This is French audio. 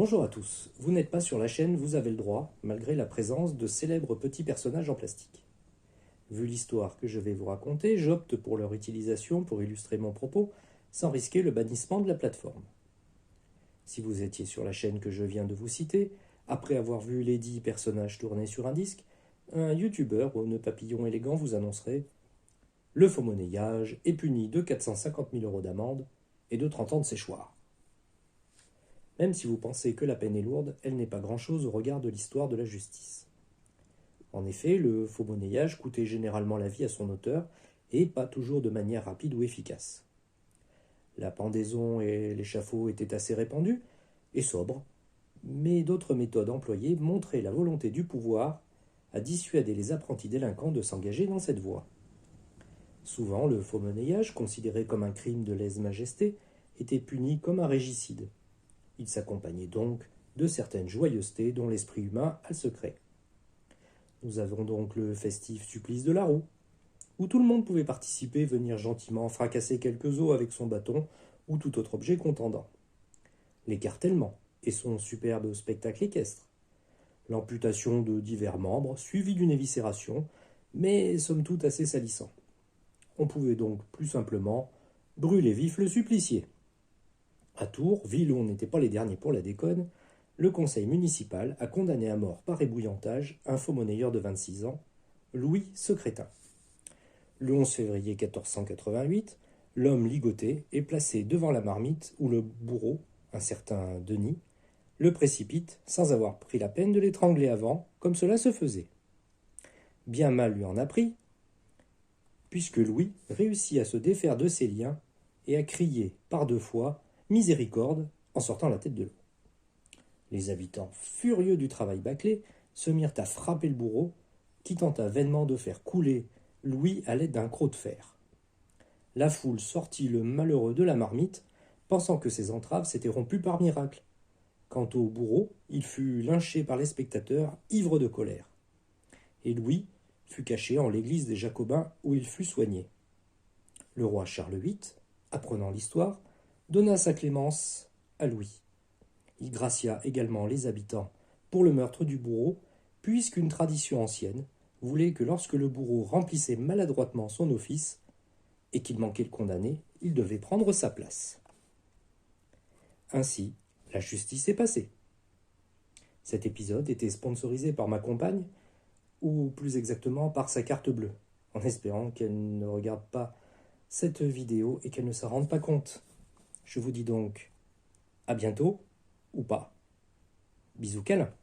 Bonjour à tous, vous n'êtes pas sur la chaîne Vous avez le droit, malgré la présence de célèbres petits personnages en plastique. Vu l'histoire que je vais vous raconter, j'opte pour leur utilisation pour illustrer mon propos, sans risquer le bannissement de la plateforme. Si vous étiez sur la chaîne que je viens de vous citer, après avoir vu les 10 personnages tournés sur un disque, un youtubeur au nœud papillon élégant vous annoncerait « Le faux monnayage est puni de 450 000 € d'amende et de 30 ans de séchoir ». Même si vous pensez que la peine est lourde, elle n'est pas grand-chose au regard de l'histoire de la justice. En effet, le faux monnayage coûtait généralement la vie à son auteur, et pas toujours de manière rapide ou efficace. La pendaison et l'échafaud étaient assez répandus et sobres, mais d'autres méthodes employées montraient la volonté du pouvoir à dissuader les apprentis délinquants de s'engager dans cette voie. Souvent, le faux monnayage, considéré comme un crime de lèse-majesté, était puni comme un régicide. Il s'accompagnait donc de certaines joyeusetés dont l'esprit humain a le secret. Nous avons donc le festif supplice de la roue, où tout le monde pouvait participer, venir gentiment fracasser quelques os avec son bâton ou tout autre objet contendant. L'écartèlement et son superbe spectacle équestre. L'amputation de divers membres, suivie d'une éviscération, mais somme toute assez salissant. On pouvait donc plus simplement brûler vif le supplicié. À Tours, ville où on n'était pas les derniers pour la déconne, le conseil municipal a condamné à mort par ébouillantage un faux monnayeur de 26 ans, Louis Secrétin. Le 11 février 1488, l'homme ligoté est placé devant la marmite où le bourreau, un certain Denis, le précipite sans avoir pris la peine de l'étrangler avant, comme cela se faisait. Bien mal lui en a pris, puisque Louis réussit à se défaire de ses liens et à crier par 2 fois « Miséricorde » en sortant la tête de l'eau. Les habitants, furieux du travail bâclé, se mirent à frapper le bourreau, qui tenta vainement de faire couler Louis à l'aide d'un croc de fer. La foule sortit le malheureux de la marmite, pensant que ses entraves s'étaient rompues par miracle. Quant au bourreau, il fut lynché par les spectateurs, ivres de colère. Et Louis fut caché en l'église des Jacobins où il fut soigné. Le roi Charles VIII, apprenant l'histoire, donna sa clémence à Louis. Il gracia également les habitants pour le meurtre du bourreau, puisqu'une tradition ancienne voulait que lorsque le bourreau remplissait maladroitement son office et qu'il manquait le condamné, il devait prendre sa place. Ainsi, la justice est passée. Cet épisode était sponsorisé par ma compagne, ou plus exactement par sa carte bleue, en espérant qu'elle ne regarde pas cette vidéo et qu'elle ne s'en rende pas compte. Je vous dis donc à bientôt, ou pas. Bisous câlins.